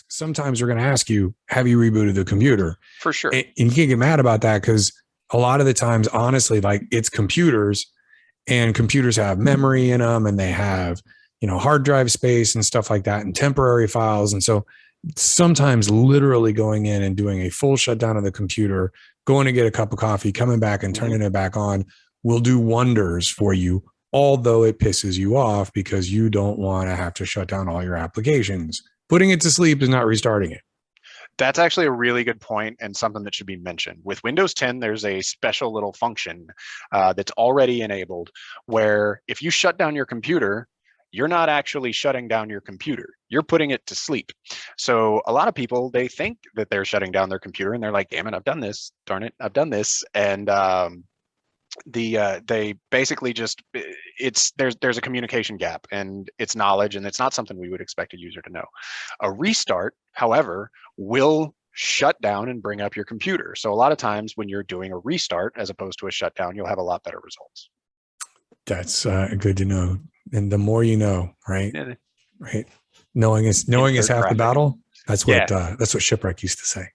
sometimes we're going to ask you, have you rebooted the computer? For sure. And you can't get mad about that, because a lot of the times, honestly, like, it's computers, and computers have memory in them, and they have, hard drive space and stuff like that, and temporary files. And so sometimes literally going in and doing a full shutdown of the computer, going to get a cup of coffee, coming back and turning it back on will do wonders for you, although it pisses you off because you don't want to have to shut down all your applications. Putting it to sleep is not restarting it. That's actually a really good point, and something that should be mentioned. With Windows 10, there's a special little function that's already enabled where if you shut down your computer, you're not actually shutting down your computer. You're putting it to sleep. So a lot of people, they think that they're shutting down their computer, and they're like, damn it, I've done this. Darn it, I've done this. And they basically just, there's a communication gap, and it's knowledge, and it's not something we would expect a user to know. A restart, however, will shut down and bring up your computer. So a lot of times when you're doing a restart as opposed to a shutdown, you'll have a lot better results. That's good to know. And the more you know, right? Yeah. Right. Knowing is half the battle. That's what Shipwreck used to say.